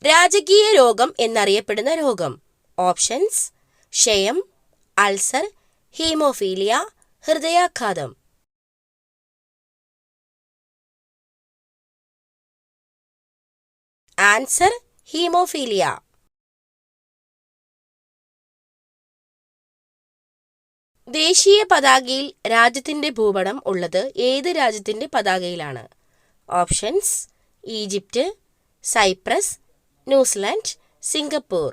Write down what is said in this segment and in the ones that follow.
രാജകീയ രോഗം എന്നറിയപ്പെടുന്ന രോഗം. ഓപ്ഷൻസ്: ക്ഷയം, അൾസർ, ഹീമോഫീലിയ, ഹൃദയാഘാതം. Answer: haemophilia. ദേശീയ പതാകയിൽ രാജ്യത്തിന്റെ ഭൂപടം ഉള്ളത് ഏത് രാജ്യത്തിന്റെ പതാകയിലാണ്? Options: Egypt, Cyprus, New Zealand, Singapore.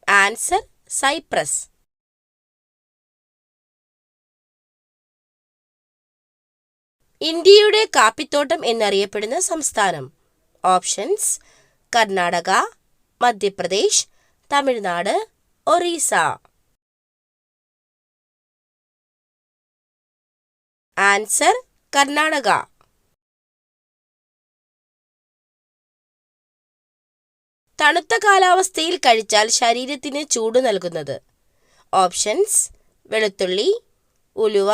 Answer: Cyprus. ഇന്ത്യയുടെ കാപ്പിത്തോട്ടം എന്നറിയപ്പെടുന്ന സംസ്ഥാനം. ഓപ്ഷൻസ്: കർണാടക, മധ്യപ്രദേശ്, തമിഴ്നാട്, ഒറീസ. ആൻസർ: കർണാടക. തണുത്ത കാലാവസ്ഥയിൽ കഴിച്ചാൽ ശരീരത്തിന് ചൂട് നൽകുന്നത്. ഓപ്ഷൻസ്: വെളുത്തുള്ളി, ഉലുവ,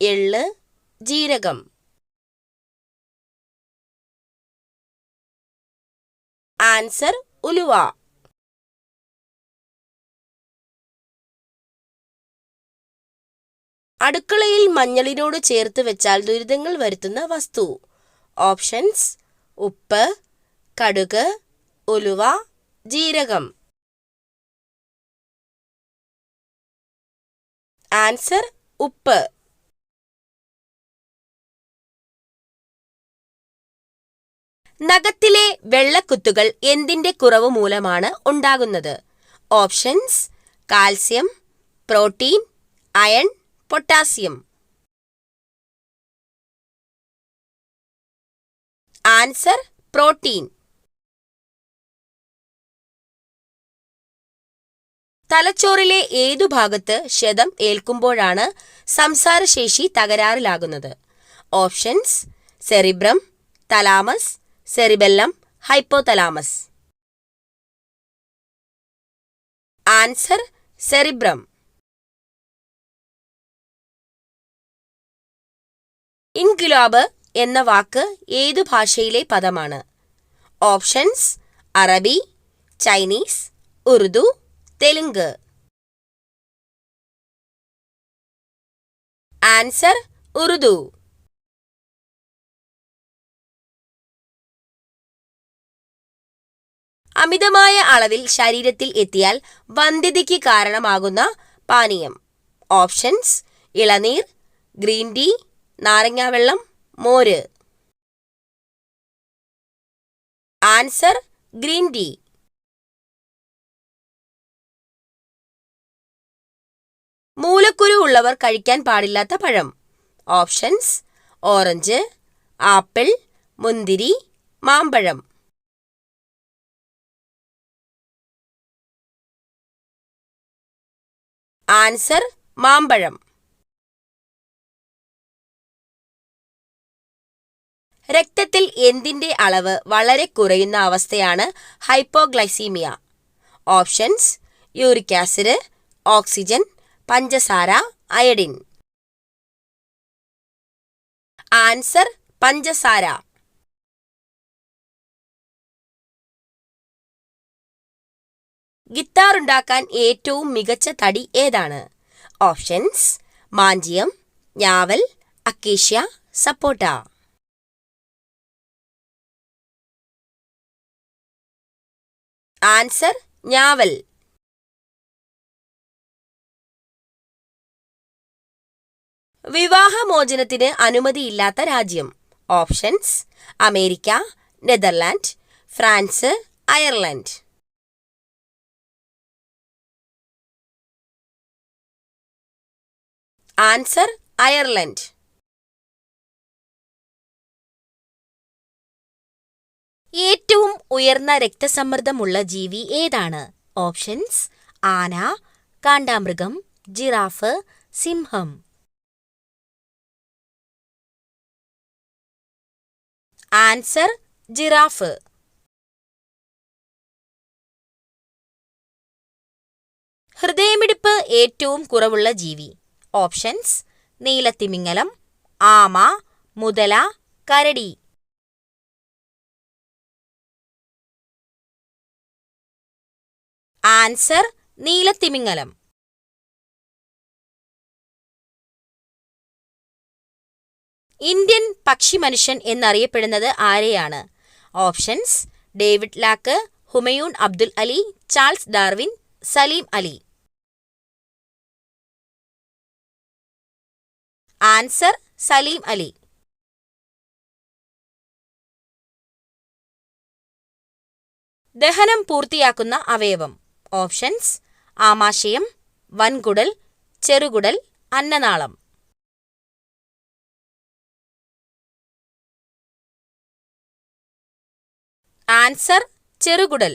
എള്ള്, ജീരകം. ആൻസർ: ഉലുവ. അടുക്കളയിൽ മഞ്ഞളിനോട് ചേർത്ത് വെച്ചാൽ ദുരിതങ്ങൾ വരുത്തുന്ന വസ്തു. ഓപ്ഷൻസ്: ഉപ്പ്, കടുക്, ഉലുവ, ജീരകം. ആൻസർ: ഉപ്പ്. നഖത്തിലെ വെള്ളക്കുത്തുകൾ എന്തിന്റെ കുറവ് മൂലമാണ് ഉണ്ടാകുന്നത്? Options: calcium, protein, iron, potassium. Answer: protein. തലച്ചോറിലെ ഏതു ഭാഗത്ത് ക്ഷതം ഏൽക്കുമ്പോഴാണ് സംസാരശേഷി തകരാറിലാകുന്നത്? Options: cerebrum, thalamus, cerebellum, hypothalamus. Answer: cerebrum. ഇൻക്വിലാബ് എന്ന വാക്ക് ഏതു ഭാഷയിലെ പദമാണ്? ഓപ്ഷൻസ്: അറബി, ചൈനീസ്, ഉറുദു, തെലുങ്ക്. ആൻസർ: ഉറുദു. അമിതമായ അളവിൽ ശരീരത്തിൽ എത്തിയാൽ വന്ധ്യതയ്ക്ക് കാരണമാകുന്ന പാനീയം. ഓപ്ഷൻസ്: ഇളനീർ, ഗ്രീൻ ടീ, നാരങ്ങാവെള്ളം, മോര്. Answer: green tea. മൂലക്കുരു ഉള്ളവർ കഴിക്കാൻ പാടില്ലാത്ത പഴം. ഓപ്ഷൻസ്: ഓറഞ്ച്, ആപ്പിൾ, മുന്തിരി, മാമ്പഴം. ആൻസർ: മാമ്പഴം. രക്തത്തിൽ എന്തിന്റെ അളവ് വളരെ കുറയുന്ന അവസ്ഥയാണ് hypoglycaemia? Options: uric acid, oxygen, പഞ്ചസാര, അയഡിൻ. ആൻസർ: പഞ്ചസാര. ഗിത്താർ ഉണ്ടാക്കാൻ ഏറ്റവും മികച്ച തടി ഏതാണ്? ഓപ്ഷൻസ്: മാഞ്ചിയം, ഞാവൽ, അക്കേഷ്യ, സപ്പോട്ട. ആൻസർ: ഞാവൽ. വിവാഹമോചനത്തിന് അനുമതിയില്ലാത്ത രാജ്യം. Options: America, Netherland, France, Ireland. Answer: Ireland. ഏറ്റവും ഉയർന്ന രക്തസമ്മർദ്ദമുള്ള ജീവി ഏതാണ്? ഓപ്ഷൻസ്: ആന, കാണ്ടാമൃഗം, ജിറാഫ്, സിംഹം. Answer: giraffe. ഹൃദയമിടിപ്പ് ഏറ്റവും കുറവുള്ള ജീവി. ഓപ്ഷൻസ്: നീലത്തിമിംഗലം, ആമ, മുതല, കരടി. ആൻസർ നീലത്തിമിംഗലം. ഇന്ത്യൻ പക്ഷിമനുഷ്യൻ എന്നറിയപ്പെടുന്നത് ആരെയാണ്? Options: David Lack, Humayun Abdul Ali, Charles Darwin, Salim Ali. Answer Salim Ali. ദഹനം പൂർത്തിയാക്കുന്ന അവയവം. ഓപ്ഷൻസ്: ആമാശയം, വൻകുടൽ, ചെറുകുടൽ, അന്നനാളം. ആൻസർ ചെറുകുടൽ.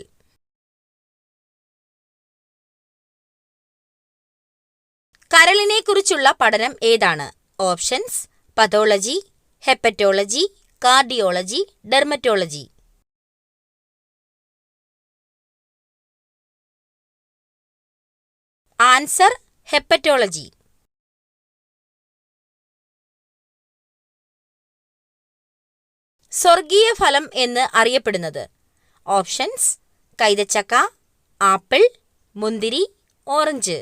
കരളിനെക്കുറിച്ചുള്ള പഠനം ഏതാണ്? Options: pathology, hepatology, cardiology, dermatology. Answer hepatology. സ്വർഗീയ ഫലം എന്ന് അറിയപ്പെടുന്നത്. ഓപ്ഷൻസ്: കൈതച്ചക്ക, ആപ്പിൾ, മുന്തിരി, ഓറഞ്ച്.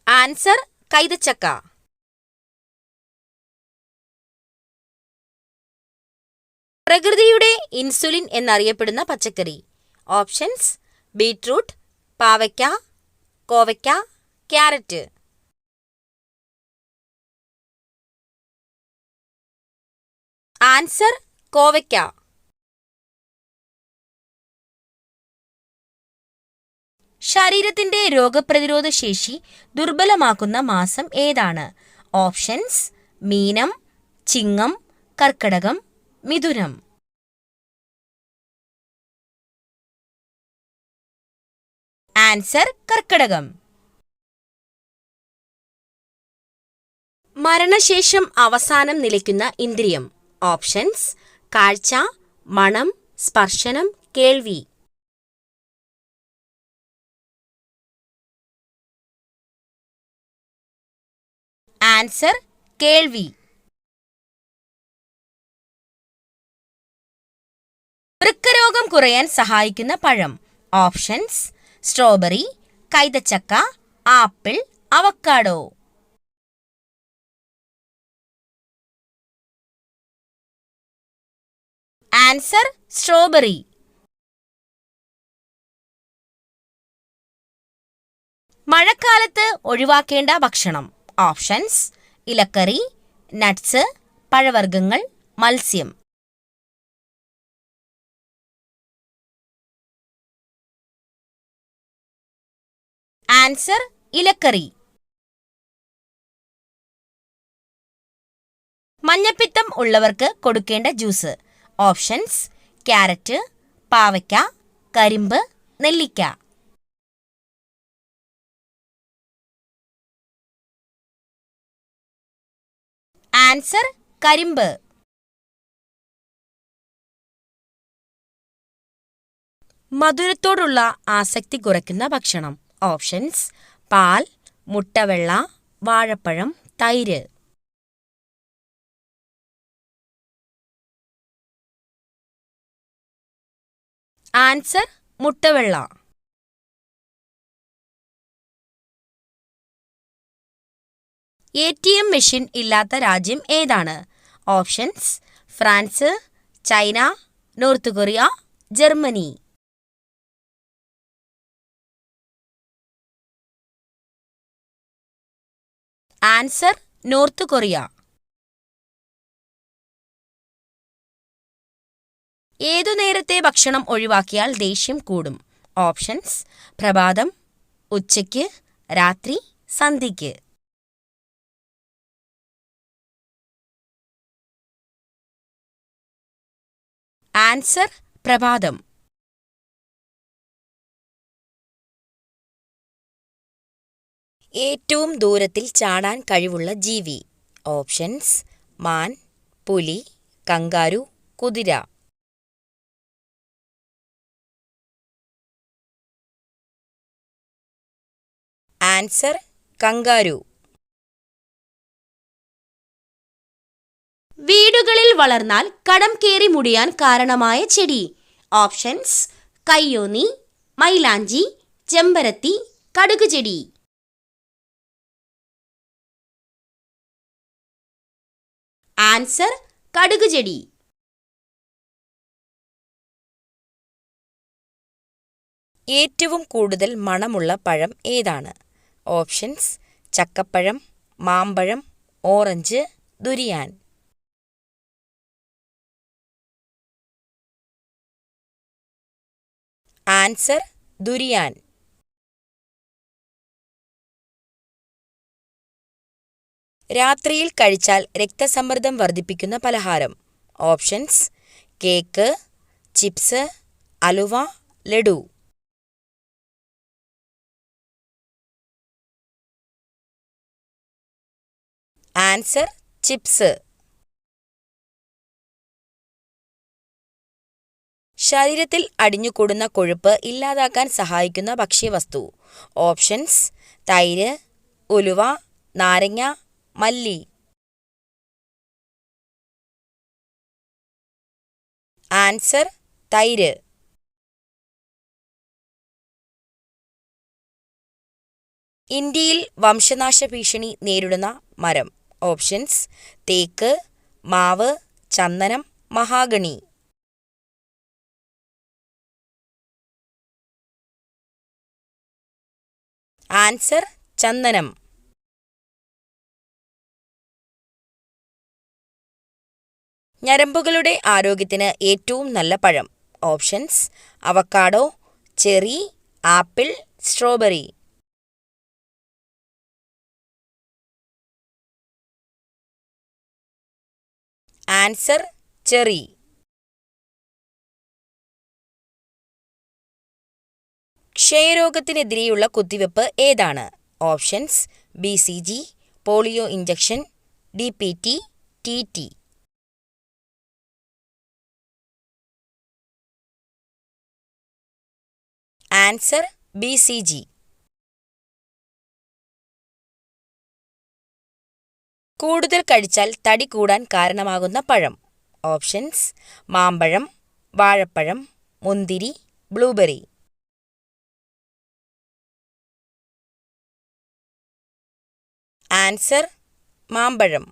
ആൻസർ കൈതച്ചക്ക. പ്രകൃതിയുടെ ഇൻസുലിൻ എന്നറിയപ്പെടുന്ന പച്ചക്കറി. ഓപ്ഷൻസ്: ബീറ്റ്റൂട്ട്, പാവയ്ക്ക, കോവയ്ക്ക, ക്യാരറ്റ്. ആൻസർ കോവയ്ക്ക. ശരീരത്തിന്റെ രോഗപ്രതിരോധ ശേഷി ദുർബലമാക്കുന്ന മാസം ഏതാണ്? ഓപ്ഷൻസ്: മീനം, ചിങ്ങം, കർക്കടകം, മിഥുനം. ആൻസർ കർക്കടകം. മരണശേഷം അവസാനം നിലയ്ക്കുന്ന ഇന്ദ്രിയം. ഓപ്ഷൻസ്: കാഴ്ച, മണം, സ്പർശനം, കേൾവി. ആൻസർ കേൾവി. വൃക്കരോഗം കുറയാൻ സഹായിക്കുന്ന പഴം. ഓപ്ഷൻസ്: സ്ട്രോബെറി, കൈതച്ചക്ക, ആപ്പിൾ, അവക്കാഡോ. Answer strawberry. മഴക്കാലത്ത് ഒഴിവാക്കേണ്ട ഭക്ഷണം. ഓപ്ഷൻസ്: ഇലക്കറി, നട്ട്സ്, പഴവർഗ്ഗങ്ങൾ, മത്സ്യം. ആൻസർ ഇലക്കറി. മഞ്ഞപ്പിത്തം ഉള്ളവർക്ക് കൊടുക്കേണ്ട ജ്യൂസ്. ഓപ്ഷൻസ്: ക്യാരറ്റ്, പാവയ്ക്ക, കരിമ്പ്, നെല്ലിക്ക. ആൻസർ കരിമ്പ്. മധുരത്തോടുള്ള ആസക്തി കുറയ്ക്കുന്ന ഭക്ഷണം. ഓപ്ഷൻസ്: പാൽ, മുട്ടവെള്ള, വാഴപ്പഴം, തൈര്. ആൻസർ മുട്ടവെള്ള. ATM മെഷീൻ ഇല്ലാത്ത രാജ്യം ഏതാണ്? Options: France, China, north Korea, Germany. Answer north Korea. ഏതു നേരത്തെ ഭക്ഷണം ഒഴിവാക്കിയാൽ ദേഷ്യം കൂടും? ഓപ്ഷൻസ്: പ്രഭാതം, ഉച്ചയ്ക്ക്, രാത്രി, സന്ധ്യയ്ക്ക്. ആൻസർ പ്രഭാതം. ഏറ്റവും ദൂരത്തിൽ ചാടാൻ കഴിവുള്ള ജീവി. ഓപ്ഷൻസ്: മാൻ, പുലി, കങ്കാരു, കുതിര. Answer kangaroo. വീടുകളിൽ വളർന്നാൽ കടം കയറി മുടിയാൻ കാരണമായ ചെടി. ഓപ്ഷൻസ്: കയ്യോന്നി, മൈലാഞ്ചി, ചെമ്പരത്തി, കടുക് ചെടി. ആൻസർ: കടുക് ചെടി. ഏറ്റവും കൂടുതൽ മണമുള്ള പഴം ഏതാണ്? ഓപ്ഷൻസ്: ചക്കപ്പഴം, മാമ്പഴം, ഓറഞ്ച്, ദുരിയാൻ. Answer: durian. രാത്രിയിൽ കഴിച്ചാൽ രക്തസമ്മർദ്ദം വർദ്ധിപ്പിക്കുന്ന പലഹാരം. Options: cake, chips, halwa, laddu. Answer: chips. ശരീരത്തിൽ അടിഞ്ഞുകൂടുന്ന കൊഴുപ്പ് ഇല്ലാതാക്കാൻ സഹായിക്കുന്ന ഭക്ഷ്യവസ്തു. ഓപ്ഷൻസ്: തൈര്, ഉലുവ, നാരങ്ങ, മല്ലി. ആൻസർ: തൈര്. ഇന്ത്യയിൽ വംശനാശ ഭീഷണി നേരിടുന്ന മരം. ഓപ്ഷൻസ്: തേക്ക്, മാവ്, ചന്ദനം, മഹാഗണി. ആൻസർ: ചന്ദനം. ഞരമ്പുകളുടെ ആരോഗ്യത്തിന് ഏറ്റവും നല്ല പഴം. Options: avocado, cherry, apple, strawberry. Answer: cherry. ക്ഷയരോഗത്തിനെതിരെയുള്ള കുത്തിവയ്പ്പ് ഏതാണ്? Options: BCG, polio injection, DPT, TT. Answer: BCG. കൂടുതൽ കഴിച്ചാൽ തടി കൂടാൻ കാരണമാകുന്ന പഴം. ഓപ്ഷൻസ്: മാമ്പഴം, വാഴപ്പഴം, മുന്തിരി, ബ്ലൂബെറി. ആൻസർ: മാമ്പഴം.